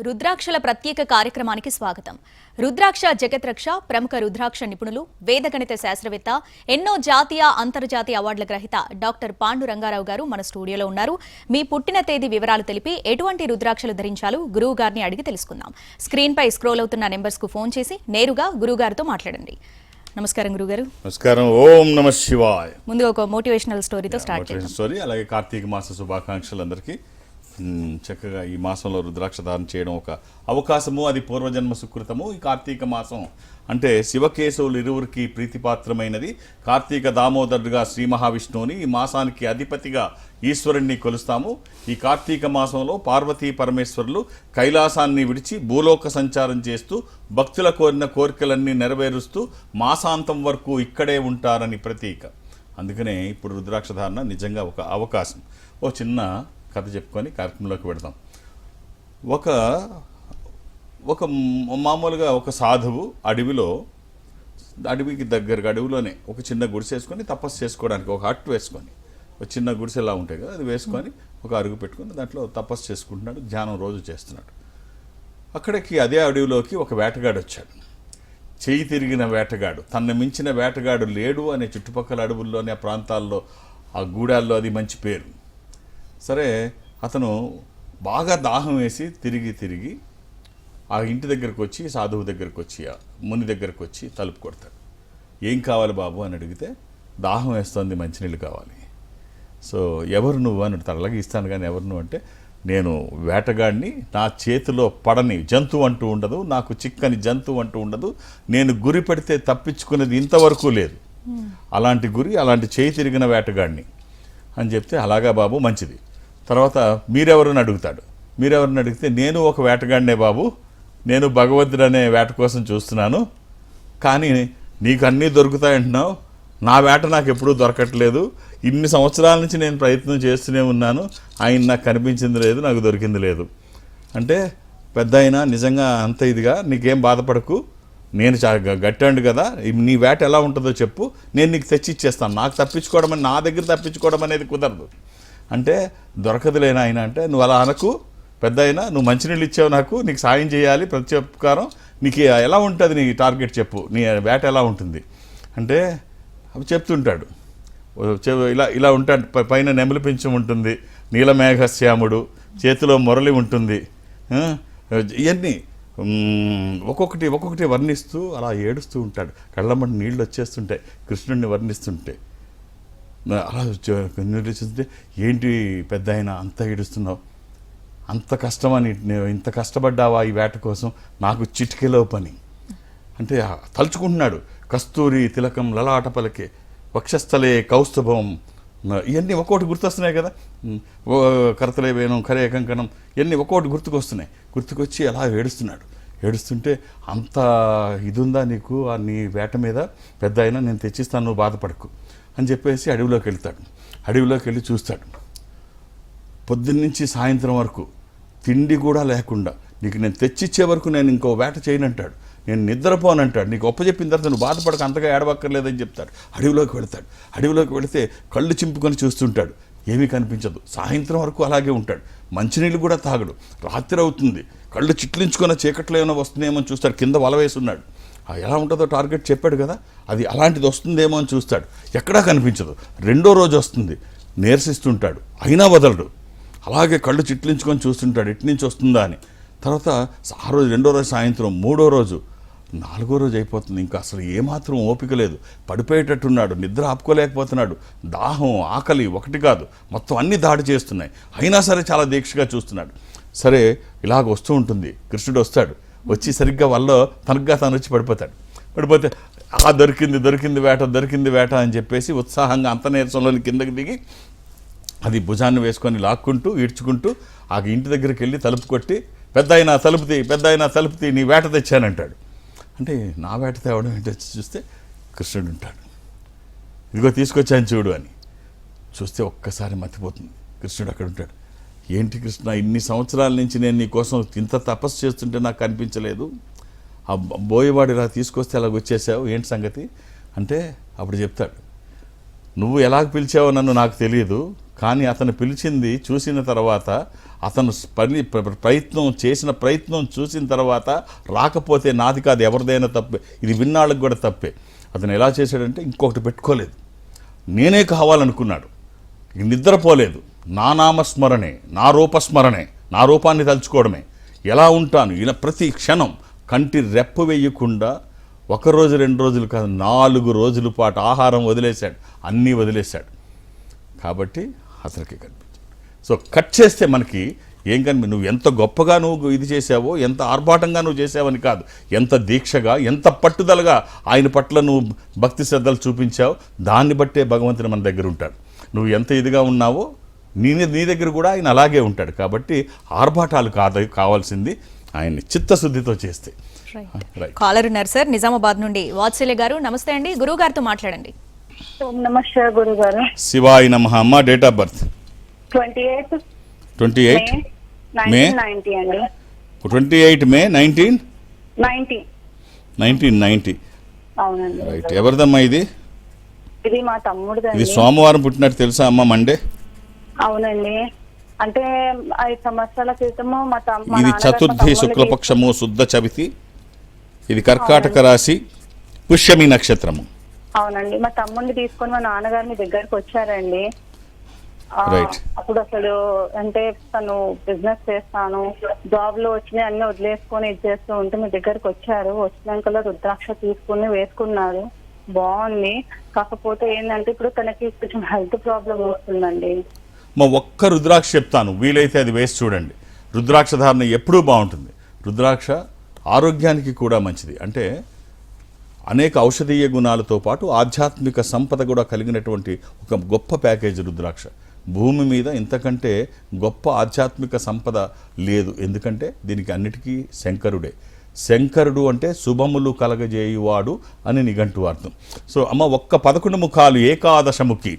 రుద్రాక్షల ప్రత్యేక కార్యక్రమానికి స్వాగతం. రుద్రాక్ష జగత్రక్ష ప్రముఖ రుద్రాక్ష నిపుణులు, వేదగణిత శాస్త్రవేత్త, ఎన్నో జాతీయ అంతర్జాతీయ అవార్డుల గ్రహీత డాక్టర్ పాండు రంగారావు గారు మన స్టూడియోలో ఉన్నారు. మీ పుట్టిన తేదీ వివరాలు తెలిపి ఎటువంటి రుద్రాక్షలు ధరించాలో గురువు గారిని అడిగి తెలుసుకుందాం. స్క్రీన్ పై స్క్రోల్ అవుతున్న నెంబర్స్ కు ఫోన్ చేసి నేరుగా గురువు గారితో మాట్లాడండి. నమస్కారం గురుగారు. నమస్కారం. ఓం నమ శివాయ. ముందుగా ఒక మోటివేషనల్ స్టోరీతో స్టార్ట్ చేద్దాం. స్టోరీ, అలాగే కార్తీక మాస శుభాకాంక్షలు అందరికీ. చక్కగా ఈ మాసంలో రుద్రాక్ష ధారణ చేయడం ఒక అవకాశము, అది పూర్వజన్మ సుకృతము. ఈ కార్తీక మాసం అంటే శివకేశవులు ఇరువురికి ప్రీతిపాత్రమైనది. కార్తీక దామోదరుడుగా శ్రీ మహావిష్ణువుని, ఈ మాసానికి అధిపతిగా ఈశ్వరుణ్ణి కొలుస్తాము. ఈ కార్తీక మాసంలో పార్వతీ పరమేశ్వరులు కైలాసాన్ని విడిచి భూలోక సంచారం చేస్తూ భక్తుల కోరిన కోరికలన్నీ నెరవేరుస్తూ మాసాంతం వరకు ఇక్కడే ఉంటారని ప్రతీక. అందుకనే ఇప్పుడు రుద్రాక్ష ధారణ నిజంగా ఒక అవకాశం. ఓ చిన్న కథ చెప్పుకొని కార్యక్రమంలోకి పెడతాం. ఒక మామూలుగా ఒక సాధువు అడవికి దగ్గరగా అడవిలోనే ఒక చిన్న గుడిసె వేసుకొని తపస్సు చేసుకోవడానికి ఒక హట్ వేసుకొని, ఒక చిన్న గుడిసెలా ఉంటాయి కదా, అది వేసుకొని ఒక అరుగు పెట్టుకొని దాంట్లో తపస్సు చేసుకుంటున్నాడు, ధ్యానం రోజు చేస్తున్నాడు. అక్కడికి అదే అడవిలోకి ఒక వేటగాడు వచ్చాడు. చేయి తిరిగిన వేటగాడు, తనను మించిన వేటగాడు లేడు అనే చుట్టుపక్కల అడవుల్లోనే ఆ ప్రాంతాల్లో ఆ గూడాల్లో అది మంచి పేరు. సరే, అతను బాగా దాహం వేసి తిరిగి ఆ ఇంటి దగ్గరకు వచ్చి, సాధువు దగ్గరకు వచ్చి, ఆ ముని దగ్గరకు వచ్చి తలుపు కొడతాడు. ఏం కావాలి బాబు అని అడిగితే, దాహం వేస్తుంది, మంచినీళ్ళు కావాలి. సో ఎవరు నువ్వు అని అడుగుతాడు. అలాగే ఇస్తాను కానీ ఎవరు నువ్వు అంటే, నేను వేటగాడిని, నా చేతిలో పడని జంతువు అంటూ ఉండదు, నాకు చిక్కని జంతువు అంటూ ఉండదు, నేను గురి పెడితే తప్పించుకునేది ఇంతవరకు లేదు, అలాంటి గురి, అలాంటి చేయి తిరిగిన వేటగాడిని అని చెప్తే, అలాగా బాబు మంచిది. తర్వాత మీరెవరని అడుగుతాడు. మీరెవరిని అడిగితే, నేను ఒక వేటగాడినే బాబు, నేను భగవంతుడు అనే వేట కోసం చూస్తున్నాను, కానీ నీకు అన్నీ దొరుకుతాయంటున్నావు, నా వేట నాకు ఎప్పుడూ దొరకట్లేదు, ఇన్ని సంవత్సరాల నుంచి నేను ప్రయత్నం చేస్తూనే ఉన్నాను, ఆయన నాకు కనిపించింది లేదు, నాకు దొరికింది లేదు అంటే, పెద్ద అయినా నిజంగా అంత ఇదిగా నీకేం బాధపడకు, నేను గట్టాండు కదా, నీ వేట ఎలా ఉంటుందో చెప్పు, నేను నీకు తెచ్చి ఇచ్చేస్తాను, నాకు తప్పించుకోవడం నా దగ్గర తప్పించుకోవడం అనేది కుదరదు అంటే, దొరకదులేనా ఆయన అంటే, నువ్వు అలా అనకు పెద్ద అయినా, నువ్వు మంచినీళ్ళు ఇచ్చావు నాకు, నీకు సాయం చేయాలి ప్రత్యుపకారం, నీకు ఎలా ఉంటుంది నీ టార్గెట్ చెప్పు, నీ వేట ఎలా ఉంటుంది అంటే అవి చెప్తుంటాడు. ఇలా ఉంటాడు. పైన నెమలి పింఛం ఉంటుంది, నీలమేఘశ్యాముడు, చేతిలో మురళి ఉంటుంది, ఇవన్నీ ఒక్కొక్కటి వర్ణిస్తూ అలా ఏడుస్తూ ఉంటాడు. కళ్ళమ్మటి నీళ్ళు వచ్చేస్తుంటాయి కృష్ణుడిని వర్ణిస్తుంటే. అలా నిర్దేశిస్తుంటే, ఏంటి పెద్ద ఆయన అంత ఏడుస్తున్నావు, అంత కష్టమని, ఇంత కష్టపడ్డావా ఈ వేట కోసం, నాకు చిటికెలో పని అంటే తలుచుకుంటున్నాడు. కస్తూరి తిలకం లలాట పలకే వక్షస్థలే కౌస్తుభం, ఇవన్నీ ఒక్కొక్కటి గుర్తొస్తున్నాయి కదా, కరతలే వేణం కరే కంకణం, ఇవన్నీ ఒక్కొక్కటి గుర్తుకొచ్చి అలా ఏడుస్తుంటే, అంత ఇది ఉందా నీకు నీ వేట మీద పెద్ద అయినా, నేను తెచ్చిస్తాను, నువ్వు బాధపడకు అని చెప్పేసి అడవిలోకి వెళ్ళి చూస్తాడు. పొద్దున్నుంచి సాయంత్రం వరకు తిండి కూడా లేకుండా, నీకు నేను తెచ్చిచ్చే వరకు నేను ఇంకో వేట చేయనంటాడు, నేను నిద్రపోనంటాడు, నీకు ఒప్పచెప్పిన తర్వాత నువ్వు బాధపడక అంతగా ఏడవక్కర్లేదని చెప్తాడు. అడవిలోకి వెళితే కళ్ళు చింపుకొని చూస్తుంటాడు, ఏమీ కనిపించదు. సాయంత్రం వరకు అలాగే ఉంటాడు, మంచినీళ్ళు కూడా తాగడు. రాత్రి అవుతుంది, కళ్ళు చిట్లించుకున్న చీకట్లో ఏమైనా వస్తుందేమో అని చూస్తాడు. కింద వల వేసి ఉన్నాడు, ఎలా ఉంటుందో టార్గెట్ చెప్పాడు కదా, అది అలాంటిది వస్తుందేమో అని చూస్తాడు, ఎక్కడా కనిపించదు. రెండో రోజు వస్తుంది, నీరసిస్తుంటాడు, అయినా వదలడు. అలాగే కళ్ళు చిట్లించుకొని చూస్తుంటాడు, ఇటు నుంచి వస్తుందా అని. తర్వాత ఆ రోజు, రెండో రోజు సాయంత్రం, మూడో రోజు, నాలుగో రోజు అయిపోతుంది, ఇంకా అసలు ఏమాత్రం ఓపిక లేదు, పడిపోయేటట్టున్నాడు, నిద్ర ఆపుకోలేకపోతున్నాడు, దాహం ఆకలి ఒకటి కాదు మొత్తం అన్నీ దాడి చేస్తున్నాయి, అయినా సరే చాలా దీక్షగా చూస్తున్నాడు. సరే, ఇలాగ వస్తూ ఉంటుంది, కృష్ణుడు వస్తాడు, వచ్చి సరిగ్గా వల్ల తనకుగా తాను వచ్చి పడిపోతే దొరికింది వేట అని చెప్పేసి ఉత్సాహంగా అంత నీరసంలోని కిందకి దిగి, అది భుజాన్ని వేసుకొని లాక్కుంటూ ఈడ్చుకుంటూ ఆ ఇంటి దగ్గరికి వెళ్ళి తలుపు కొట్టి, పెద్ద అయినా తలుపుతీ నీ వేట తెచ్చానంటాడు. అంటే నా వేట తేవడం ఏంటి చూస్తే కృష్ణుడు ఉంటాడు. ఇదిగో తీసుకొచ్చాను చూడు అని చూస్తే ఒక్కసారి మతిపోతుంది. కృష్ణుడు అక్కడ ఉంటాడు. ఏంటి కృష్ణ, ఇన్ని సంవత్సరాల నుంచి నేను నీ కోసం ఇంత తపస్సు చేస్తుంటే నాకు కనిపించలేదు, ఆ బోయవాడు ఇలా తీసుకొస్తే అలాగ వచ్చేసావు, ఏంటి సంగతి అంటే అప్పుడు చెప్తాడు, నువ్వు ఎలా పిలిచావో నన్ను నాకు తెలియదు, కానీ అతను పిలిచింది చూసిన తర్వాత, అతను ప్రయత్నం చేసిన ప్రయత్నం చూసిన తర్వాత రాకపోతే నాది కాదు, ఎవరిదైనా తప్పే, ఇది విన్నాళ్ళకి కూడా తప్పే. అతను ఎలా చేశాడంటే ఇంకొకటి పెట్టుకోలేదు, నేనే కావాలనుకున్నాడు, నిద్రపోలేదు, నా నామస్మరణే, నా రూపస్మరణే, నా రూపాన్ని తలుచుకోవడమే, ఎలా ఉంటాను ఇలా ప్రతి క్షణం కంటి రెప్ప వేయకుండా 1 రోజు 2 రోజులు కాదు 4 రోజుల పాటు ఆహారం వదిలేశాడు, అన్నీ వదిలేశాడు. కాబట్టి అతనికి కనిపించాడు. సో కట్ చేస్తే మనకి ఏం నువ్వు ఎంత గొప్పగా నువ్వు ఇది చేసావో, ఎంత ఆర్భాటంగా నువ్వు చేసావని కాదు, ఎంత దీక్షగా, ఎంత పట్టుదలగా ఆయన పట్ల నువ్వు భక్తి శ్రద్ధలు చూపించావు, దాన్ని బట్టే భగవంతుని మన దగ్గర ఉంటాడు. నువ్వు ఎంత ఇదిగా ఉన్నావో నీ దగ్గర కూడా ఆయన అలాగే ఉంటాడు. కాబట్టి ఆర్భాటాలు కావాల్సింది ఆయన్ని చిత్తశుద్ధితో చేస్తే. కాలర్ ఉన్నారు సార్ నిజామాబాద్ నుండి, వాత్సల్య గారు. నమస్తే అండి, గురువు గారితో మాట్లాడండి. నమస్తే గురువు గారు. శివాయ నమః. అమ్మ డేట్ ఆఫ్ బర్త్ 28 మే 1990 అండి. 28 మే 1990. అవునండి. రైట్. ఎవరిదమ్మా ఇది? ఇది మా తమ్ముడిదండి. ఇది సోమవారం పుట్టినట్టు తెలుసా అమ్మ? మండే. అవునండి. అంటే 5 సంవత్సరాల క్రితము ఇది చతుర్థి శుక్లపక్షము శుద్ధ చవితి, ఇది కర్కాటక రాశి, పుష్యమి నక్షత్రము. అవునండి. మా తమ్ముడిని తీసుకొని మా నాన్నగారు మీ దగ్గరకు వచ్చారండి. రైట్. అప్పుడు అసలు అంటే తను బిజినెస్ చేస్తాను, జాబ్ లో వచ్చినాయి అన్ని వదిలేసుకొని ఇది చేస్తూ ఉంటే మీ దగ్గరకు వచ్చారు. వచ్చినాక రుద్రాక్ష తీసుకుని వేసుకున్నారు, బాగుంది. కాకపోతే ఏంటంటే ఇప్పుడు తనకి కొంచెం హెల్త్ ప్రాబ్లం వస్తుందండి. మా ఒక్క రుద్రాక్ష చెప్తాను, వీలైతే అది వేసి చూడండి. రుద్రాక్ష ధారణ ఎప్పుడూ బాగుంటుంది. రుద్రాక్ష ఆరోగ్యానికి కూడా మంచిది. అంటే అనేక ఔషధీయ గుణాలతో పాటు ఆధ్యాత్మిక సంపద కూడా కలిగినటువంటి ఒక గొప్ప ప్యాకేజ్ రుద్రాక్ష. భూమి మీద ఇంతకంటే గొప్ప ఆధ్యాత్మిక సంపద లేదు. ఎందుకంటే దీనికి అన్నిటికీ శంకరుడే. శంకరుడు అంటే శుభములు కలగజేయువాడు అని నిఘంటు అర్థం. సో అమ్మ ఒక్క 11 ముఖాలు, ఏకాదశముఖి,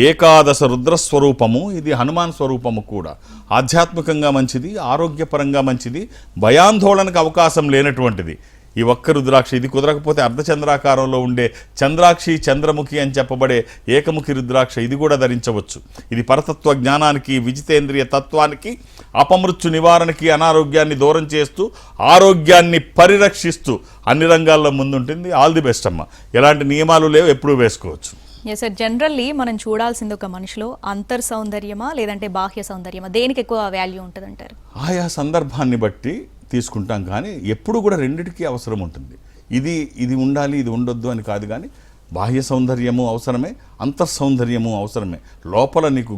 ఏకాదశ రుద్రస్వరూపము. ఇది హనుమాన్ స్వరూపము కూడా. ఆధ్యాత్మికంగా మంచిది, ఆరోగ్యపరంగా మంచిది, భయాందోళనకు అవకాశం లేనటువంటిది ఈ ఒక్క రుద్రాక్ష. ఇది కుదరకపోతే అర్ధచంద్రాకారంలో ఉండే చంద్రాక్షి, చంద్రముఖి అని చెప్పబడే ఏకముఖి రుద్రాక్ష, ఇది కూడా ధరించవచ్చు. ఇది పరతత్వ జ్ఞానానికి, విజితేంద్రియ తత్వానికి, అపమృత్యు నివారణకి, అనారోగ్యాన్ని దూరం చేస్తూ ఆరోగ్యాన్ని పరిరక్షిస్తూ అన్ని రంగాల్లో ముందుంటుంది. ఆల్ ది బెస్ట్ అమ్మ. ఎలాంటి నియమాలు లేవు, ఎప్పుడూ వేసుకోవచ్చు. ఎస్ సార్, జనరల్లీ మనం చూడాల్సింది ఒక మనిషిలో అంతర్ సౌందర్యమా లేదంటే బాహ్య సౌందర్యమా, దేనికి ఎక్కువ వాల్యూ ఉంటుంది అంటారు? ఆయా సందర్భాన్ని బట్టి తీసుకుంటాం, కానీ ఎప్పుడు కూడా రెండిటికీ అవసరం ఉంటుంది. ఇది ఉండాలి, ఇది ఉండొద్దు అని కాదు. కానీ బాహ్య సౌందర్యము అవసరమే, అంతర్ సౌందర్యము అవసరమే. లోపల నీకు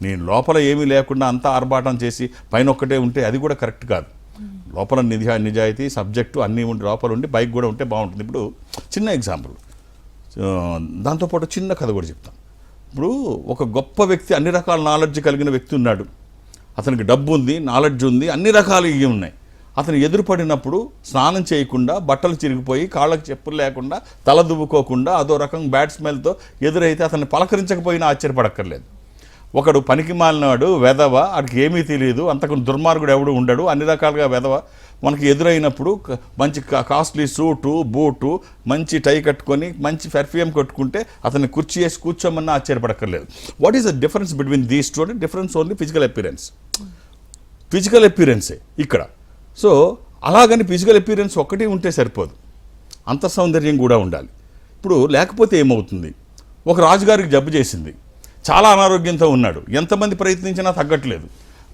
నేను లోపల ఏమీ లేకుండా అంతా ఆర్భాటం చేసి పైన ఒక్కటే ఉంటే అది కూడా కరెక్ట్ కాదు. లోపల నిజాయితీ, సబ్జెక్టు అన్నీ ఉండి లోపల ఉండి బైక్ కూడా ఉంటే బాగుంటుంది. ఇప్పుడు చిన్న ఎగ్జాంపుల్, దాంతోపాటు చిన్న కథ కూడా చెప్తాను. ఇప్పుడు ఒక గొప్ప వ్యక్తి, అన్ని రకాల నాలెడ్జ్ కలిగిన వ్యక్తి ఉన్నాడు. అతనికి డబ్బు ఉంది, నాలెడ్జ్ ఉంది, అన్ని రకాలు ఇవి ఉన్నాయి. అతను ఎదురుపడినప్పుడు స్నానం చేయకుండా, బట్టలు చిరిగిపోయి, కాళ్ళకు చెప్పులు లేకుండా, తల దువ్వుకోకుండా, అదో రకం బ్యాడ్ స్మెల్తో ఎదురైతే అతన్ని పలకరించకపోయినా ఆశ్చర్యపడక్కర్లేదు. ఒకడు పనికి మాలినాడు, వెధవ, వాడికి ఏమీ తెలియదు, అంతకు దుర్మార్గుడు ఎవడు ఉండడు, అన్ని రకాలుగా వెధవ మనకి ఎదురైనప్పుడు మంచి కాస్ట్లీ సూటు, బూటు, మంచి టై కట్టుకొని, మంచి పెర్ఫ్యూమ్ కొట్టుకుంటే అతన్ని కుర్చీ వేసి కూర్చోమన్నా ఆశ్చర్యపడక్కర్లేదు. What is the difference between these two? అంటే డిఫరెన్స్ ఓన్లీ ఫిజికల్ అపియరెన్సే ఇక్కడ. సో అలాగని ఫిజికల్ అపియరెన్స్ ఒక్కటి ఉంటే సరిపోదు, అంతర్ సౌందర్యం కూడా ఉండాలి. ఇప్పుడు లేకపోతే ఏమవుతుంది? ఒక రాజుగారికి జబ్బు చేసింది, చాలా అనారోగ్యంతో ఉన్నాడు, ఎంతమంది ప్రయత్నించినా తగ్గట్లేదు,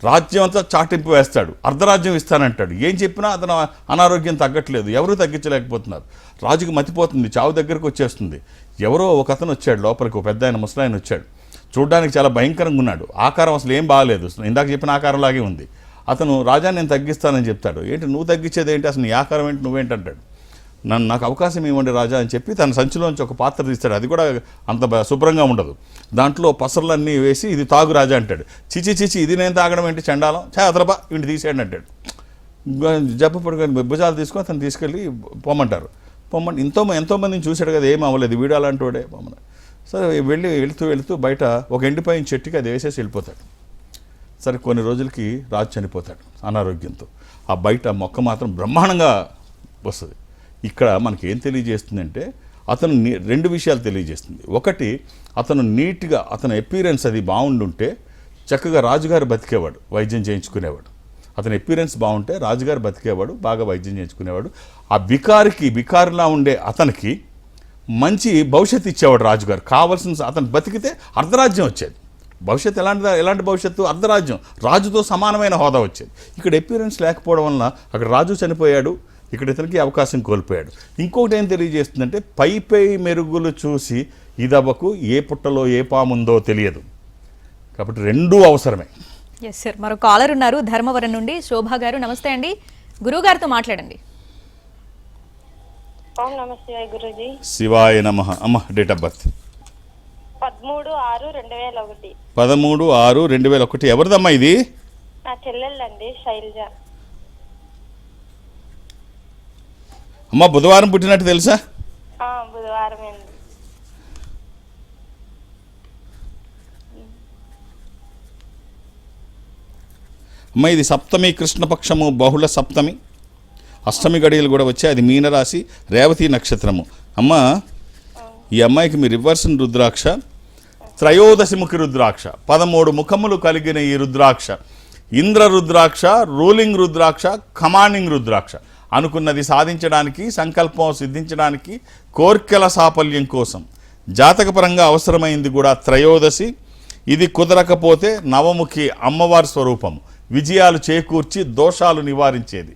రాజ్యం అంతా చాటింపు వేస్తాడు, అర్ధరాజ్యం ఇస్తానంటాడు, ఏం చెప్పినా అతను అనారోగ్యం తగ్గట్లేదు, ఎవరూ తగ్గించలేకపోతున్నారు. రాజుకి మతిపోతుంది, చావు దగ్గరకు వచ్చేస్తుంది. ఎవరో ఒక అతను వచ్చాడు లోపలికి, ఒక పెద్ద ఆయన ముసలాయన వచ్చాడు. చూడడానికి చాలా భయంకరంగా ఉన్నాడు, ఆకారం అసలు ఏం బాగాలేదు, ఇందాక చెప్పిన ఆకారంలాగే ఉంది. అతను రాజా నేను తగ్గిస్తానని చెప్తాడు. ఏంటి నువ్వు తగ్గించేది ఏంటి, అసలు నీ ఆకారం ఏంటి, నువ్వేంటంటాడు. నాకు అవకాశం ఇవ్వండి రాజా అని చెప్పి తన సంచిలోంచి ఒక పాత్ర తీస్తాడు. అది కూడా అంత శుభ్రంగా ఉండదు, దాంట్లో పసర్లన్నీ వేసి ఇది తాగు రాజా అంటాడు. చిచి ఇది నేను తాగడం ఏంటి, చండాలం, అతలబా ఇంటి తీసేయండి అంటాడు. జబ్బు పడుకొని భుజాలు తీసుకొని అతను తీసుకెళ్ళి పొమ్మంటారు. ఎంతోమందిని చూశాడు కదా, ఏం అవ్వలేదు, వీడు అలాంటి వాడే పొమ్మన్నాడు. సరే వెళుతూ బయట ఒక ఎండిపోయిన చెట్టుకి అది వేసేసి వెళ్ళిపోతాడు. సరే కొన్ని రోజులకి రాజు చనిపోతాడు అనారోగ్యంతో. ఆ బయట మొక్క మాత్రం బ్రహ్మాండంగా వస్తుంది. ఇక్కడ మనకి ఏం తెలియజేస్తుందంటే అతను రెండు విషయాలు తెలియజేస్తుంది. ఒకటి, అతను నీట్గా అతని అపీరెన్స్ అది బాగుండుంటే చక్కగా రాజుగారు బతికేవాడు, వైద్యం చేయించుకునేవాడు. అతని అపీరెన్స్ బాగుంటే రాజుగారు బతికేవాడు, బాగా వైద్యం చేయించుకునేవాడు. ఆ బికారిలా ఉండే అతనికి మంచి భవిష్యత్తు ఇచ్చేవాడు రాజుగారు. కావాల్సిన అతను బతికితే అర్ధరాజ్యం వచ్చేది. భవిష్యత్తు ఎలాంటి భవిష్యత్తు? అర్ధరాజ్యం, రాజుతో సమానమైన హోదా వచ్చేది. ఇక్కడ అపీరెన్స్ లేకపోవడం వలన అక్కడ రాజు చనిపోయాడు, ఇక్కడ ఇతనికి అవకాశం కోల్పోయాడు. ఇంకొకటి ఏం తెలియజేస్తుందంటే, పై మెరుగులు చూసి ఇదవ్వకు, ఏ పుట్టలో ఏ పాముందో తెలియదు. కాబట్టి రెండూ అవసరమే. ఎస్ సార్, మరో కాలర్ ఉన్నారు ధర్మవరం నుండి. శోభా గారు నమస్తే అండి, గురువు గారితో మాట్లాడండి. నమస్తే గురుజీ. శివాయ నమః. అమ్మ డేట్ ఆఫ్ బర్త్ 13/6/2001. 13/6/2001. ఎవరిదమ్మా ఇది? నా చెల్లెళ్ళండి, శైలజ. అమ్మ బుధవారం పుట్టినట్టు తెలుసా? బుధవారం అండి. అమ్మ ఇది సప్తమి, కృష్ణపక్షము, బహుళ సప్తమి, అష్టమి గడియలు కూడా వచ్చాయి. అది మీనరాశి, రేవతి నక్షత్రము. అమ్మ ఈ అమ్మాయికి మీరు ఇవ్వాల్సిన రుద్రాక్ష త్రయోదశిముఖి రుద్రాక్ష, 13 ముఖములు కలిగిన ఈ రుద్రాక్ష ఇంద్ర రుద్రాక్ష, రూలింగ్ రుద్రాక్ష, కమాండింగ్ రుద్రాక్ష. అనుకున్నది సాధించడానికి, సంకల్పం సిద్ధించడానికి, కోర్కెల సాఫల్యం కోసం జాతకపరంగా అవసరమైంది కూడా త్రయోదశి. ఇది కుదరకపోతే నవముఖి అమ్మవారి స్వరూపము, విజయాలు చేకూర్చి దోషాలు నివారించేది.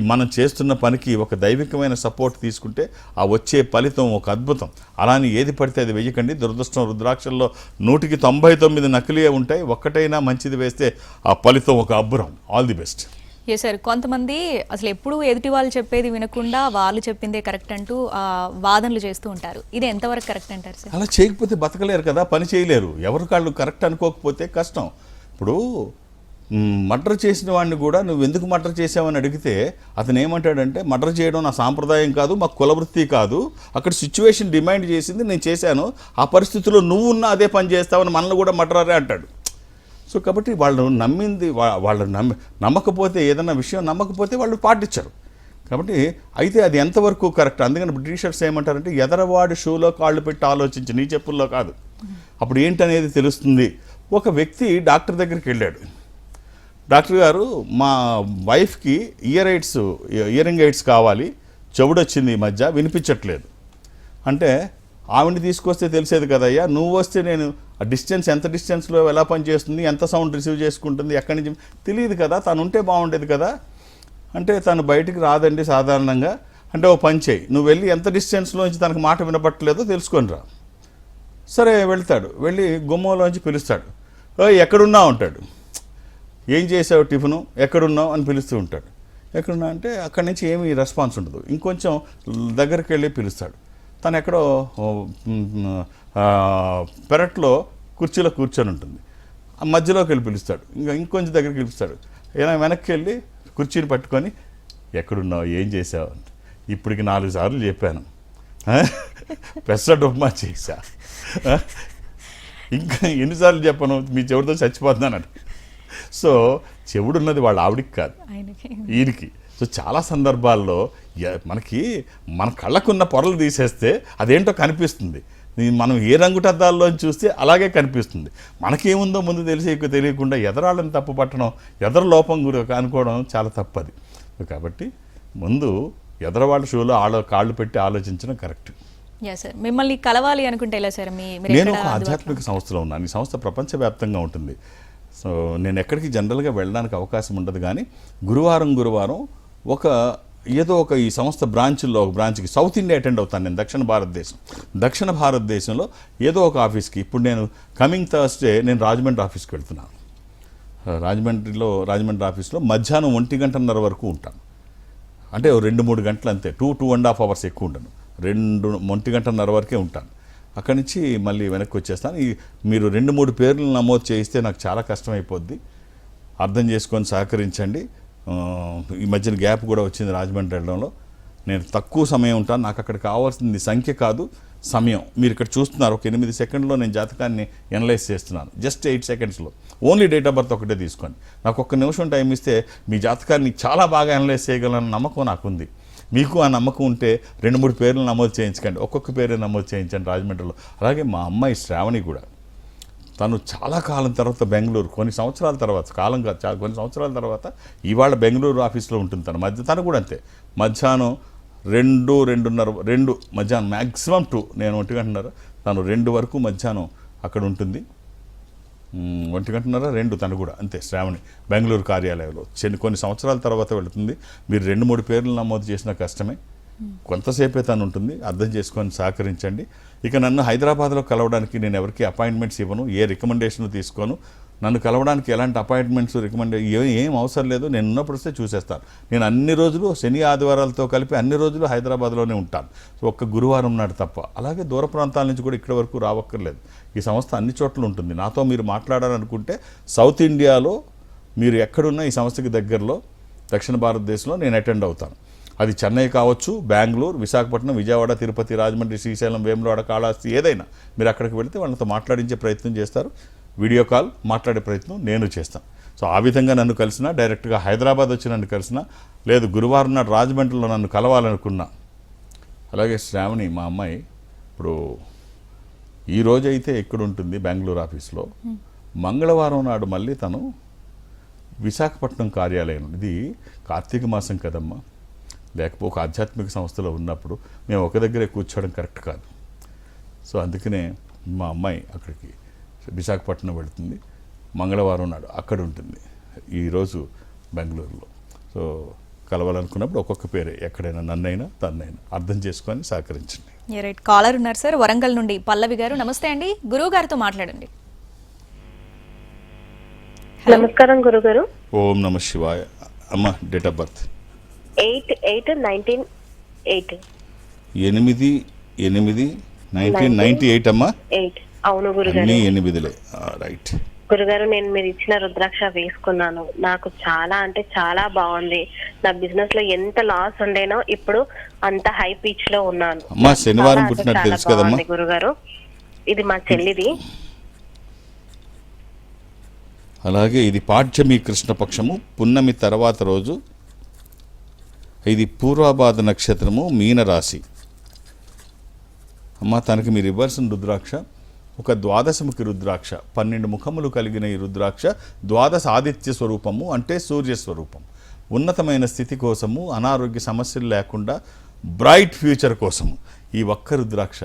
మనం చేస్తున్న పనికి ఒక దైవికమైన సపోర్ట్ తీసుకుంటే ఆ వచ్చే ఫలితం ఒక అద్భుతం. అలాని ఏది పడితే అది వెయ్యకండి. దురదృష్టం రుద్రాక్షల్లో 100కి 99 నకిలీయే ఉంటాయి. ఒక్కటైనా మంచిది వేస్తే ఆ ఫలితం ఒక అబ్బురం. All the best. Yes sir, కొంతమంది అసలు ఎప్పుడూ ఎదుటి వాళ్ళు చెప్పేది వినకుండా వాళ్ళు చెప్పిందే కరెక్ట్ అంటూ వాదనలు చేస్తూ ఉంటారు. ఇది ఎంతవరకు కరెక్ట్ అంటారు సార్? అలా చేయకపోతే బతకలేరు కదా, పని చేయలేరు. ఎవరి కాళ్ళు కరెక్ట్ అనుకోకపోతే కష్టం. ఇప్పుడు మర్డర్ చేసిన వాడిని కూడా నువ్వు ఎందుకు మర్డర్ చేసావని అడిగితే అతను ఏమంటాడంటే, మర్డర్ చేయడం నా సాంప్రదాయం కాదు, మా కులవృత్తి కాదు, అక్కడ సిచ్యువేషన్ డిమాండ్ చేసింది, నేను చేశాను, ఆ పరిస్థితుల్లో నువ్వున్నా అదే పని చేస్తావని మనల్ని కూడా మర్డరే అంటాడు. సో కాబట్టి వాళ్ళు నమ్మింది వాళ్ళు నమ్మకపోతే, ఏదైనా విషయం నమ్మకపోతే వాళ్ళు పాటించరు. కాబట్టి అయితే అది ఎంతవరకు కరెక్ట్? అందుకని బ్రిటిషర్స్ ఏమంటారంటే, ఎదరవాడి షూలో కాళ్ళు పెట్టి ఆలోచించి, నీ చెప్పుల్లో కాదు. అప్పుడు ఏంటనేది తెలుస్తుంది. ఒక వ్యక్తి డాక్టర్ దగ్గరికి వెళ్ళాడు. డాక్టర్ గారు, మా వైఫ్కి ఇయరింగ్ ఎయిడ్స్ కావాలి, చెవుడొచ్చింది ఈ మధ్య, వినిపించట్లేదు అంటే, ఆవిడని తీసుకొస్తే తెలిసేది కదయ్యా, నువ్వు వస్తే నేను ఆ డిస్టెన్స్ ఎంత డిస్టెన్స్లో ఎలా పనిచేస్తుంది, ఎంత సౌండ్ రిసీవ్ చేసుకుంటుంది, ఎక్కడి నుంచి తెలియదు కదా, తను ఉంటే బాగుండేది కదా అంటే, తను బయటికి రాదండి సాధారణంగా. అంటే ఓ పని చేయి, నువ్వు వెళ్ళి ఎంత డిస్టెన్స్లోంచి తనకు మాట వినపట్టలేదో తెలుసుకొని రా. సరే వెళ్తాడు, వెళ్ళి గుమ్మంలోంచి పిలుస్తాడు. ఎక్కడున్నావు అంటాడు. ఏం చేసావు టిఫిను, ఎక్కడున్నావు అని పిలుస్తూ ఉంటాడు. ఎక్కడున్నా అంటే అక్కడి నుంచి ఏమీ రెస్పాన్స్ ఉండదు. ఇంకొంచెం దగ్గరికి వెళ్ళి పిలుస్తాడు. తను ఎక్కడో పెరట్లో కుర్చీలో కూర్చొని ఉంటుంది. ఆ మధ్యలోకి వెళ్ళి పిలుస్తాడు. ఇంకొంచెం దగ్గరికి పిలుస్తాడు. ఏమైనా వెనక్కి వెళ్ళి కుర్చీని పట్టుకొని, ఎక్కడున్నావు, ఏం చేసావు అంటే, ఇప్పటికి 4 సార్లు చెప్పాను, పెసరట్ ఉప్మా చేశా, ఇంకా ఎన్నిసార్లు చెప్పను, మీ చెవుడితో చచ్చిపోతున్నాను. సో చెవుడున్నది వాళ్ళ ఆవిడికి కాదు, ఈయనకి. సో చాలా సందర్భాల్లో మనకి మన కళ్ళకున్న పొరలు తీసేస్తే అదేంటో కనిపిస్తుంది. మనం ఏ రంగుటద్దాల్లో చూస్తే అలాగే కనిపిస్తుంది. మనకేముందో ముందు తెలియకుండా ఎదరాళ్ళని తప్పు పట్టడం, ఎదర లోపం అనుకోవడం చాలా తప్పది. కాబట్టి ముందు ఎదరవాళ్ళ షోలో కాళ్ళు పెట్టి ఆలోచించడం కరెక్ట్. మిమ్మల్ని కలవాలి అనుకుంటే ఎలా సార్? నేను ఒక ఆధ్యాత్మిక సంస్థలో ఉన్నాను. ఈ సంస్థ ప్రపంచవ్యాప్తంగా ఉంటుంది. సో నేను ఎక్కడికి జనరల్గా వెళ్ళడానికి అవకాశం ఉండదు. కానీ గురువారం ఏదో ఒక ఈ సంస్థ బ్రాంచ్లో ఒక బ్రాంచ్కి సౌత్ ఇండియా అటెండ్ అవుతాను నేను. దక్షిణ భారతదేశంలో ఏదో ఒక ఆఫీస్కి. ఇప్పుడు నేను కమింగ్ థర్స్డే నేను రాజమండ్రి ఆఫీస్కి వెళ్తున్నాను. రాజమండ్రి ఆఫీస్లో మధ్యాహ్నం 1:30 వరకు ఉంటాను. అంటే 2-3 గంటలు అంతే, 2.5 hours ఎక్కువ ఉంటాను. 1:30 వరకే ఉంటాను. అక్కడి నుంచి మళ్ళీ వెనక్కి వచ్చేస్తాను. మీరు 2-3 పేర్లు నమోదు చేయిస్తే నాకు చాలా కష్టమైపోద్ది. అర్థం చేసుకొని సహకరించండి. ఈ మధ్యన గ్యాప్ కూడా వచ్చింది రాజమండ్రి వెళ్ళడంలో. నేను తక్కువ సమయం ఉంటాను. నాకు అక్కడ కావాల్సింది సంఖ్య కాదు, సమయం. మీరు ఇక్కడ చూస్తున్నారు, ఒక 8 సెకండ్లో నేను జాతకాన్ని ఎనలైజ్ చేస్తున్నాను. జస్ట్ 8 సెకండ్స్లో. ఓన్లీ డేట్ ఆఫ్ బర్త్ ఒకటే తీసుకోండి. నాకు 1 నిమిషం టైం ఇస్తే మీ జాతకాన్ని చాలా బాగా ఎనలైజ్ చేయగలన నమ్మకం నాకుంది. మీకు ఆ నమ్మకం ఉంటే 2-3 పేర్లు నమోదు చేయించకండి, ఒక్కొక్క పేరు నమోదు చేయించండి రాజమండ్రిలో. అలాగే మా అమ్మాయి శ్రావణి కూడా, తను చాలా కాలం తర్వాత బెంగళూరు, కొన్ని సంవత్సరాల తర్వాత, కొన్ని సంవత్సరాల తర్వాత ఇవాళ బెంగళూరు ఆఫీస్లో ఉంటుంది. తను కూడా అంతే, మధ్యాహ్నం 2 మధ్యాహ్నం మ్యాక్సిమం 2, నేను 1 గంటన్నర, తను 2 వరకు మధ్యాహ్నం అక్కడ ఉంటుంది. 1 గంటన్నర 2 తను కూడా అంతే. శ్రావణి బెంగళూరు కార్యాలయంలో కొన్ని సంవత్సరాల తర్వాత వెళుతుంది. మీరు 2-3 పేర్లు నమోదు చేసిన కష్టమే, కొంతసేపే తను ఉంటుంది, అర్థం చేసుకొని సహకరించండి. ఇక నన్ను హైదరాబాద్లో కలవడానికి నేను ఎవరికి అపాయింట్మెంట్స్ ఇవ్వను, ఏ రికమెండేషన్ తీసుకోను. నన్ను కలవడానికి ఎలాంటి అపాయింట్మెంట్స్ ఏం అవసరం లేదు, నేను ఉన్నప్పుడు వస్తే చూసేస్తాను. నేను అన్ని రోజులు శని ఆదివారాలతో కలిపి అన్ని రోజులు హైదరాబాద్లోనే ఉంటాను, ఒక్క గురువారం నాడు తప్ప. అలాగే దూర ప్రాంతాల నుంచి కూడా ఇక్కడి వరకు రావక్కర్లేదు, ఈ సంస్థ అన్ని చోట్ల ఉంటుంది. నాతో మీరు మాట్లాడాలనుకుంటే సౌత్ ఇండియాలో మీరు ఎక్కడున్నా ఈ సంస్థకి దగ్గరలో దక్షిణ భారతదేశంలో నేను అటెండ్ అవుతాను. అది చెన్నై కావచ్చు, బెంగళూరు, విశాఖపట్నం, విజయవాడ, తిరుపతి, రాజమండ్రి, శ్రీశైలం, వేములవాడ, కాళహస్తి, ఏదైనా మీరు అక్కడికి వెళితే వాళ్ళతో మాట్లాడించే ప్రయత్నం చేస్తారు. వీడియో కాల్ మాట్లాడే ప్రయత్నం నేను చేస్తాను. సో ఆ విధంగా నన్ను కలిసినా, డైరెక్ట్గా హైదరాబాద్ వచ్చి నన్ను కలిసినా, లేదు గురువారం నాడు రాజమండ్రిలో నన్ను కలవాలనుకున్నా. అలాగే శ్రావణి మా అమ్మాయి ఇప్పుడు ఈ రోజైతే ఎక్కడ ఉంటుంది బెంగళూరు ఆఫీస్లో, మంగళవారం నాడు మళ్ళీ తను విశాఖపట్నం కార్యాలయం. ఇది కార్తీక మాసం కదమ్మా, లేకపోతే ఒక ఆధ్యాత్మిక సంస్థలో ఉన్నప్పుడు మేము ఒక దగ్గరే కూర్చోవడం కరెక్ట్ కాదు. సో అందుకనే మా అమ్మాయి అక్కడికి విశాఖపట్నం వెళుతుంది, మంగళవారం నాడు అక్కడ ఉంటుంది, ఈరోజు బెంగళూరులో. సో కలవాలనుకున్నప్పుడు ఒక్కొక్క పేరే, ఎక్కడైనా నన్నైనా తన్నైనా అర్థం చేసుకొని సహకరించండి. రైట్, కాలర్ ఉన్నారు సార్ వరంగల్ నుండి, పల్లవి గారు. నమస్తే అండి, గురువు గారితో మాట్లాడండి. నమస్కారం గురుగారు. ఓం నమ శివాయ. అమ్మ డేట్ ఆఫ్ బర్త్ 8/8/1998. అమ్మా. అవును గురుగారు, అన్ని 8లే. రైట్ గురుగారు, నేను మీరు ఇచ్చిన రుద్రాక్ష వేసుకున్నాను, నాకు చాలా అంటే చాలా బాగుంది. నా బిజినెస్ లో ఎంత లాస్ ఉండేనో ఇప్పుడు అంత హై పిచ్ లో ఉన్నాను. అమ్మా శనివారం పుట్టినట్టు తెలుసు కదమ్మా గురుగారు. ఇది మా చెల్లిది. అలాగే ఇది పాడ్యమి కృష్ణపక్షము, పున్నమి తర్వాత రోజు. ఇది పూర్వాభాద నక్షత్రము, మీనరాశి. అమ్మ తనకి మీరు ఇవ్వాల్సిన రుద్రాక్ష ఒక ద్వాదశముఖి రుద్రాక్ష, 12 ముఖములు కలిగిన ఈ రుద్రాక్ష ద్వాదశ ఆదిత్య స్వరూపము, అంటే సూర్య స్వరూపం. ఉన్నతమైన స్థితి కోసము, అనారోగ్య సమస్యలు లేకుండా బ్రైట్ ఫ్యూచర్ కోసము ఈ ఒక్క రుద్రాక్ష,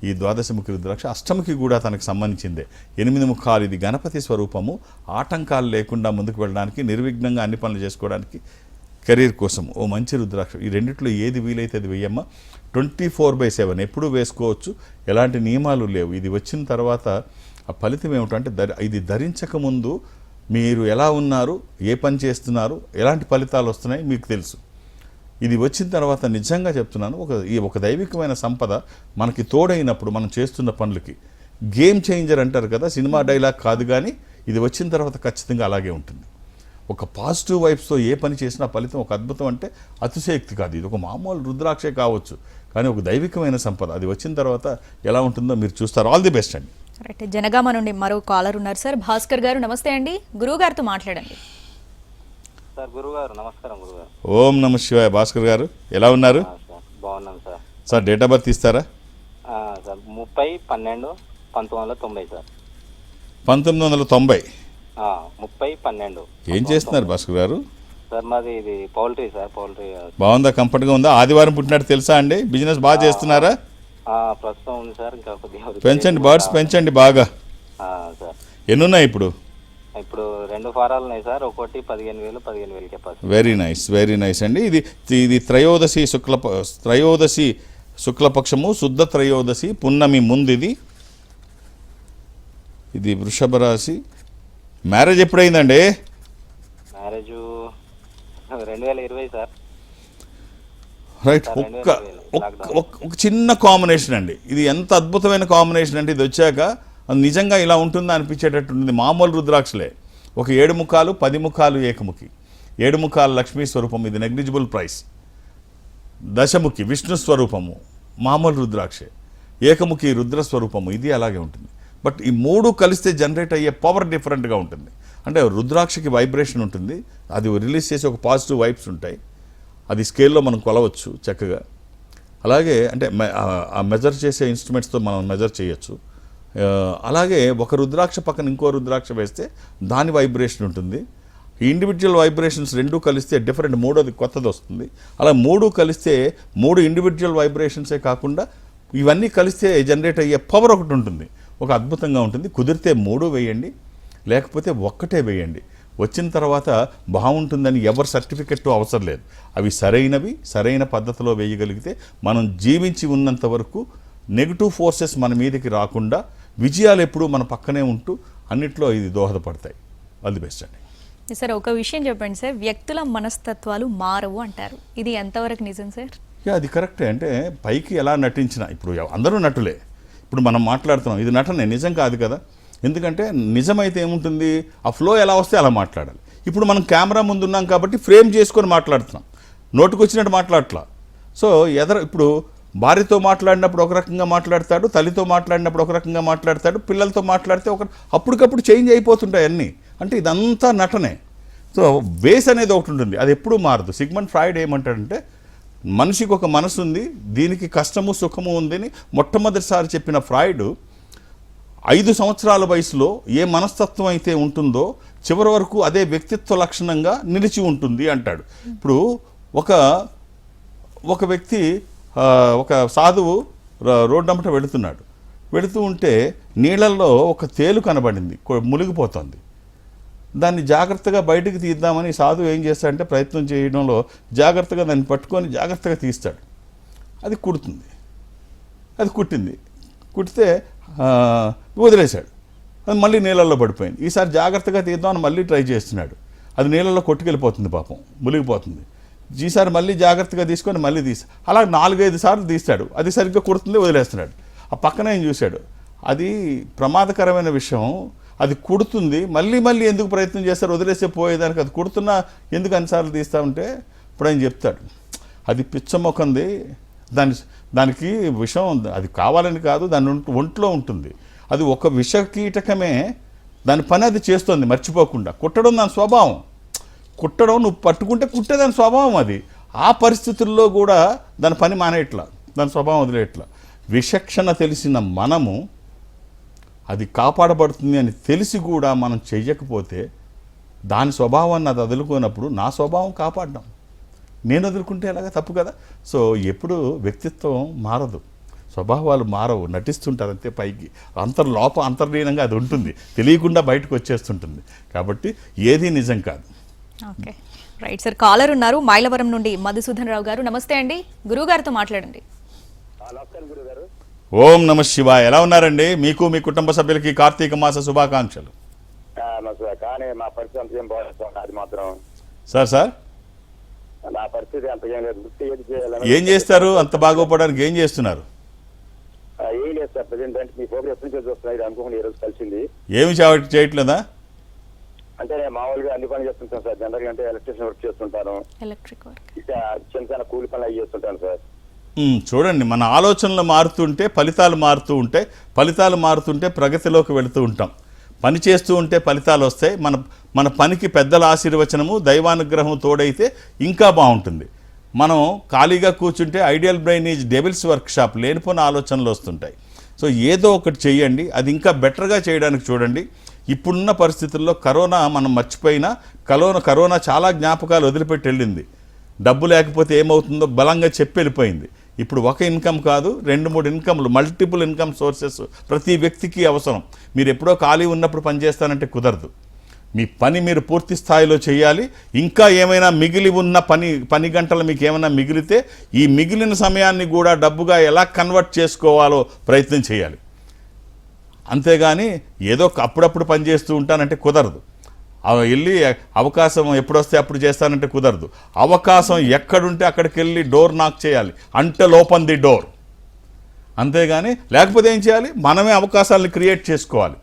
ఈ ద్వాదశముఖి రుద్రాక్ష. అష్టముఖి కూడా తనకు సంబంధించిందే, 8 ముఖాలు. ఇది గణపతి స్వరూపము, ఆటంకాలు లేకుండా ముందుకు వెళ్ళడానికి, నిర్విఘ్నంగా అన్ని పనులు చేసుకోవడానికి, కెరీర్ కోసం ఓ మంచి రుద్రాక్ష. ఈ రెండిట్లో ఏది వీలైతే అది వెయ్యమ్మ. 24/7 ఎప్పుడూ వేసుకోవచ్చు, ఎలాంటి నియమాలు లేవు. ఇది వచ్చిన తర్వాత ఆ ఫలితం ఏమిటంటే ఇది ధరించకముందు మీరు ఎలా ఉన్నారు, ఏ పని చేస్తున్నారు, ఎలాంటి ఫలితాలు వస్తున్నాయి మీకు తెలుసు. ఇది వచ్చిన తర్వాత నిజంగా చెప్తున్నాను, ఒక దైవికమైన సంపద మనకి తోడైనప్పుడు మనం చేస్తున్న పనులకి గేమ్ చేంజర్ అంటారు కదా, సినిమా డైలాగ్ కాదు, కానీ ఇది వచ్చిన తర్వాత ఖచ్చితంగా అలాగే ఉంటుంది. ఒక పాజిటివ్ వైబ్స్తో ఏ పని చేసినా ఫలితం ఒక అద్భుతం, అంటే అతిశయోక్తి కాదు. ఇది ఒక మామూలు రుద్రాక్షే కావచ్చు, కానీ ఒక దైవికమైన సంపద. అది వచ్చిన తర్వాత ఎలా ఉంటుందో మీరు చూస్తారు. ఆల్ ది బెస్ట్ అండి. రైట్, జనగామ నుండి మరో కాలర్ ఉన్నారు సార్, భాస్కర్ గారు. నమస్తే అండి, గురువు గారితో మాట్లాడండి. సార్ గురుగారు నమస్కారం. గురుగారు ఓం నమ శివాయ. భాస్కర్ గారు ఎలా ఉన్నారు? బాగున్నాను sir. Sir date of birth ఇస్తారా? Sir 30/12/1990 sir. 1990. 30/12. ఏం చేస్తున్నారు భాస్కర్ గారు? సార్ మాది ఇది పౌల్ట్రీ సార్. పౌల్ట్రీ బాగుందా, కంఫర్ట్గా ఉందా? ఆదివారం పుట్టినట్టు తెలుసా అండి? బిజినెస్ బాగా చేస్తున్నారా? ప్రస్తుతం ఉంది సార్, ఇంకా కొద్దిగా పెంచండి, బర్డ్స్ పెంచండి బాగా. సార్ ఎన్ని ఉన్నాయి ఇప్పుడు? ఇప్పుడు 2 ఫారాలు ఉన్నాయి సార్, ఒకటి 15,000 capacity. Very nice, very nice అండి. ఇది త్రయోదశి శుక్లపక్షము, శుద్ధ త్రయోదశి, పున్నమి ముందు. ఇది వృషభ రాశి. మ్యారేజ్ ఎప్పుడైందండి? Marriage 2020 sir. రైట్. ఒక చిన్న కాంబినేషన్ అండి ఇది. ఎంత అద్భుతమైన కాంబినేషన్ అంటే ఇది వచ్చాక అది నిజంగా ఇలా ఉంటుందా అనిపించేటట్టుంది. మామూలు రుద్రాక్షలే. ఒక 7 ముఖాలు, 10 ముఖాలు ఏకముఖి. 7 ముఖాలు లక్ష్మీ స్వరూపం, ఇది నెగ్లిజిబుల్ ప్రైస్. దశముఖి విష్ణు స్వరూపము, మామూలు రుద్రాక్షే. ఏకముఖి రుద్ర స్వరూపము, ఇది అలాగే ఉంటుంది. బట్ ఈ 3 కలిస్తే జనరేట్ అయ్యే పవర్ డిఫరెంట్గా ఉంటుంది. అంటే రుద్రాక్షకి వైబ్రేషన్ ఉంటుంది, అది రిలీజ్ చేసి ఒక పాజిటివ్ వైబ్స్ ఉంటాయి. అది స్కేల్లో మనం కొలవచ్చు చక్కగా. అలాగే అంటే ఆ మెజర్ చేసే ఇన్స్ట్రుమెంట్స్తో మనం మెజర్ చేయొచ్చు. అలాగే ఒక రుద్రాక్ష పక్కన ఇంకో రుద్రాక్ష వేస్తే దాని వైబ్రేషన్ ఉంటుంది. ఈ ఇండివిజువల్ వైబ్రేషన్స్ రెండూ కలిస్తే డిఫరెంట్ మూడోది కొత్తది వస్తుంది. అలా మూడు కలిస్తే 3 ఇండివిజువల్ వైబ్రేషన్సే కాకుండా ఇవన్నీ కలిస్తే జనరేట్ అయ్యే పవర్ ఒకటి ఉంటుంది, ఒక అద్భుతంగా ఉంటుంది. కుదిరితే 3 వేయండి, లేకపోతే ఒక్కటే వేయండి. వచ్చిన తర్వాత బాగుంటుందని ఎవరి సర్టిఫికెట్ అవసరం లేదు. అవి సరైనవి, సరైన పద్ధతిలో వేయగలిగితే మనం జీవించి ఉన్నంత వరకు నెగిటివ్ ఫోర్సెస్ మన మీదకి రాకుండా విజయాలు ఎప్పుడూ మన పక్కనే ఉంటూ అన్నిట్లో ఇది దోహదపడతాయి. ఆల్ ది బెస్ట్ అండి. సార్ ఒక విషయం చెప్పండి సార్, వ్యక్తుల మనస్తత్వాలు మారవు అంటారు, ఇది ఎంతవరకు నిజం సార్? అది కరెక్టే. అంటే పైకి ఎలా నటించినా, ఇప్పుడు అందరూ నటులే. ఇప్పుడు మనం మాట్లాడుతున్నాం, ఇది నటనే, నిజం కాదు కదా. ఎందుకంటే నిజమైతే ఏముంటుంది, ఆ ఫ్లో ఎలా వస్తే అలా మాట్లాడాలి. ఇప్పుడు మనం కెమెరా ముందు ఉన్నాం కాబట్టి ఫ్రేమ్ చేసుకొని మాట్లాడుతున్నాం, నోటుకు వచ్చినట్టు మాట్లాడట్లా. సో ఇప్పుడు భార్యతో మాట్లాడినప్పుడు ఒక రకంగా మాట్లాడతాడు, తల్లితో మాట్లాడినప్పుడు ఒక రకంగా మాట్లాడతాడు, పిల్లలతో మాట్లాడితే అప్పటికప్పుడు చేంజ్ అయిపోతుంటాయి అన్నీ. అంటే ఇదంతా నటనే. సో బేస్ అనేది ఒకటి ఉంటుంది, అది ఎప్పుడూ మారదు. సిగ్మండ్ ఫ్రాయిడ్ ఏమంటాడంటే, మనిషికి ఒక మనసు ఉంది, దీనికి కష్టము సుఖము ఉందని మొట్టమొదటిసారి చెప్పిన ఫ్రాయిడ్ 5 సంవత్సరాల వయసులో ఏ మనస్తత్వం అయితే ఉంటుందో చివరి వరకు అదే వ్యక్తిత్వ లక్షణంగా నిలిచి ఉంటుంది అంటాడు. ఇప్పుడు ఒక వ్యక్తి, ఒక సాధువు రోడ్డంబట వెళుతూ ఉంటే నీళ్ళల్లో ఒక తేలు కనబడింది, మునిగిపోతుంది. దాన్ని జాగ్రత్తగా బయటికి తీద్దామని సాధువు ఏం చేస్తాడంటే, ప్రయత్నం చేయడంలో జాగ్రత్తగా దాన్ని పట్టుకొని జాగ్రత్తగా తీస్తాడు. అది కుడుతుంది, అది కుట్టితే వదిలేశాడు. అది మళ్ళీ నీళ్ళల్లో పడిపోయింది. ఈసారి జాగ్రత్తగా తీద్దామని మళ్ళీ ట్రై చేస్తున్నాడు, అది నీళ్ళల్లో కొట్టుకెళ్ళిపోతుంది, పాపం మునిగిపోతుంది. ఈసారి మళ్ళీ జాగ్రత్తగా తీసుకొని మళ్ళీ అలా 4-5 సార్లు తీస్తాడు, అది సరిగ్గా కుడుతుంది, వదిలేస్తున్నాడు. ఆ పక్కన ఏం చూశాడు, అది ప్రమాదకరమైన విషయం, అది కుడుతుంది, మళ్ళీ ఎందుకు ప్రయత్నం చేస్తారు, వదిలేసే పోయేదానికి, అది కుడుతున్నా ఎందుకు అన్నిసార్లు తీస్తూ ఉంటే ఇప్పుడు ఆయన చెప్తాడు, అది పిచ్చమొకంది, దానికి విషం, అది కావాలని కాదు, దాని ఒంట్లో ఉంటుంది, అది ఒక విష కీటకమే, దాని పని అది చేస్తుంది మర్చిపోకుండా. కుట్టడం దాని స్వభావం, కుట్టడం నువ్వు పట్టుకుంటే కుట్టే దాని స్వభావం అది. ఆ పరిస్థితుల్లో కూడా దాని పని మానేయట్లా, దాని స్వభావం వదిలేయట్లా. విచక్షణ తెలిసిన మనము అది కాపాడబడుతుంది అని తెలిసి కూడా మనం చెయ్యకపోతే దాని స్వభావాన్ని అది వదులుకోనప్పుడు నా స్వభావం కాపాడడం, నేను వదులుకుంటే ఎలాగా, తప్పు కదా. సో ఎప్పుడు వ్యక్తిత్వం మారదు, స్వభావాలు మారవు, నటిస్తుంటారు అంతే. పైకి అంతర్లీనంగా అది ఉంటుంది, తెలియకుండా బయటకు వచ్చేస్తుంటుంది. కాబట్టి ఏది నిజం కాదు. Okay, right sir. కాలర్ ఉన్నారు మైలవరం నుండి, మధుసూదన్ రావు గారు. నమస్తే అండి, గురువు గారితో మాట్లాడండి. ఓం నమ శివాయ. ఎలా ఉన్నారండి? మీకు మీ కుటుంబ సభ్యులకి కార్తీక మాస శుభాకాంక్షలు. కానీ మా పరిస్థితి అంత ఏం బాగుంటుంది, అది మాత్రం సార్ నా పరిస్థితి అంత ఏం లేదు. ఏం చేస్తారు అంత బాగోపడానికి? ఏం చేస్తున్నారు? ఏం లేదు సార్, ప్రజెంట్ అంటే మీ ప్రోగ్రామ్ ఎప్పటి నుంచి వస్తున్నాయి, ఇది అనుకోకుండా ఈ రోజు కలిసింది. ఏమి చేయట్లేదా? అంటే నేను మామూలుగా అన్ని పనులు చేస్తుంటాను సార్. జనరల్ అంటే ఎలక్ట్రీషియన్ వర్క్ చేస్తుంటాను, ఎలక్ట్రిక్ వర్క్, ఇక చిన్న కూలి పనులు అవి చేస్తుంటాను సార్. చూడండి, మన ఆలోచనలు మారుతుంటే ఫలితాలు మారుతుంటే ప్రగతిలోకి వెళుతూ ఉంటాం. పని చేస్తూ ఉంటే ఫలితాలు వస్తాయి. మన పనికి పెద్దల ఆశీర్వచనము, దైవానుగ్రహం తోడైతే ఇంకా బాగుంటుంది. మనం ఖాళీగా కూర్చుంటే ideal brain is devils workshop, లేనిపోయిన ఆలోచనలు వస్తుంటాయి. సో ఏదో ఒకటి చెయ్యండి, అది ఇంకా బెటర్గా చేయడానికి చూడండి. ఇప్పుడున్న పరిస్థితుల్లో కరోనా మనం మర్చిపోయినా, కరోనా చాలా జ్ఞాపకాలు వదిలిపెట్టి వెళ్ళింది. డబ్బు లేకపోతే ఏమవుతుందో బలంగా చెప్పి వెళ్ళిపోయింది. ఇప్పుడు ఒక ఇన్కమ్ కాదు, 2-3 ఇన్కమ్లు, మల్టిపుల్ ఇన్కమ్ సోర్సెస్ ప్రతి వ్యక్తికి అవసరం. మీరు ఎప్పుడో ఖాళీ ఉన్నప్పుడు పనిచేస్తానంటే కుదరదు. మీ పని మీరు పూర్తి స్థాయిలో చేయాలి. ఇంకా ఏమైనా మిగిలి ఉన్న పని గంటలు మీకు ఏమైనా మిగిలితే ఈ మిగిలిన సమయాన్ని కూడా డబ్బుగా ఎలా కన్వర్ట్ చేసుకోవాలో ప్రయత్నం చేయాలి. అంతేగాని ఏదో అప్పుడప్పుడు పనిచేస్తూ ఉంటానంటే కుదరదు. వెళ్ళి అవకాశం ఎప్పుడొస్తే అప్పుడు చేస్తానంటే కుదరదు. అవకాశం ఎక్కడుంటే అక్కడికి వెళ్ళి డోర్ నాక్ చేయాలి, అంటే ఓపెన్ ది డోర్. అంతేగాని లేకపోతే ఏం చేయాలి, మనమే అవకాశాలను క్రియేట్ చేసుకోవాలి.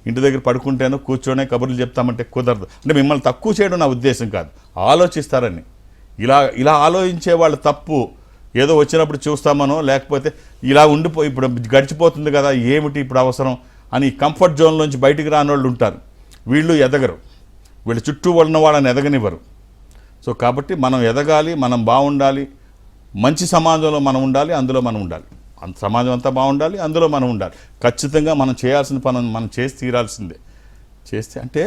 ఇంటి దగ్గర పడుకుంటేనో కూర్చొనే కబుర్లు చెప్తామంటే కుదరదు. అంటే మిమ్మల్ని తక్కువ చేయడం నా ఉద్దేశం కాదు, ఆలోచిస్తారని. ఇలా ఆలోచించే వాళ్ళు తప్పు. ఏదో వచ్చినప్పుడు చూస్తామనో, లేకపోతే ఇలా ఉండిపోయి ఇప్పుడు గడిచిపోతుంది కదా, ఏమిటి ఇప్పుడు అవసరం అని కంఫర్ట్ జోన్లోంచి బయటికి రాని వాళ్ళు ఉంటారు. వీళ్ళు ఎదగరు, వీళ్ళ చుట్టూ ఉన్న వాళ్ళని ఎదగనివ్వరు. సో కాబట్టి మనం ఎదగాలి, మనం బాగుండాలి, మంచి సమాజంలో మనం ఉండాలి, అందులో మనం ఉండాలి. సమాజం అంతా బాగుండాలి, అందులో మనం ఉండాలి. ఖచ్చితంగా మనం చేయాల్సిన పని మనం చేసి తీరాల్సిందే. చేస్తే అంటే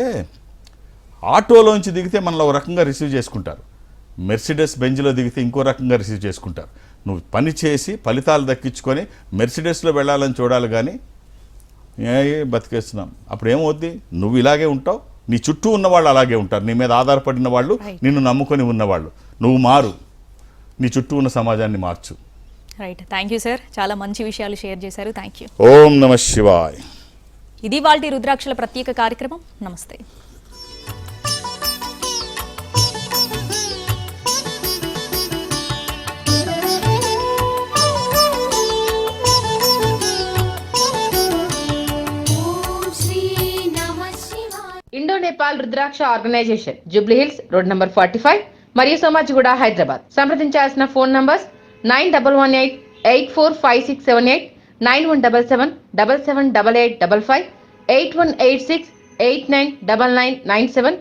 ఆటోలోంచి దిగితే మనలో ఒక రకంగా రిసీవ్ చేసుకుంటారు, మెర్సిడెస్ బెంజ్లో దిగితే ఇంకో రకంగా రిసీవ్ చేసుకుంటారు. నువ్వు పని చేసి ఫలితాలు దక్కించుకొని మెర్సిడెస్లో వెళ్ళాలని చూడాలి, కానీ బతికేస్తున్నాం. అప్పుడు ఏమవుద్ది? నువ్వు ఇలాగే ఉంటావు, నీ చుట్టూ ఉన్నవాళ్ళు అలాగే ఉంటారు, నీ మీద ఆధారపడిన వాళ్ళు, నిన్ను నమ్ముకొని ఉన్నవాళ్ళు. నువ్వు మారు, నీ చుట్టూ ఉన్న సమాజాన్ని మార్చు. రైట్, థ్యాంక్ యూ సార్, చాలా మంచి విషయాలు షేర్ చేశారు. Thank you. ఓం నమః శివాయ. ఇది వాల్టి రుద్రాక్షల ప్రత్యేక కార్యక్రమం. నమస్తే. Indo Nepal Rudraksha organisation, Jubilee Hills, road number 45 మరియు సోమాజిగూడ, హైదరాబాద్. సంప్రదించాల్సిన ఫోన్ నంబర్స్ 9118845678, 9177778855, 8186899997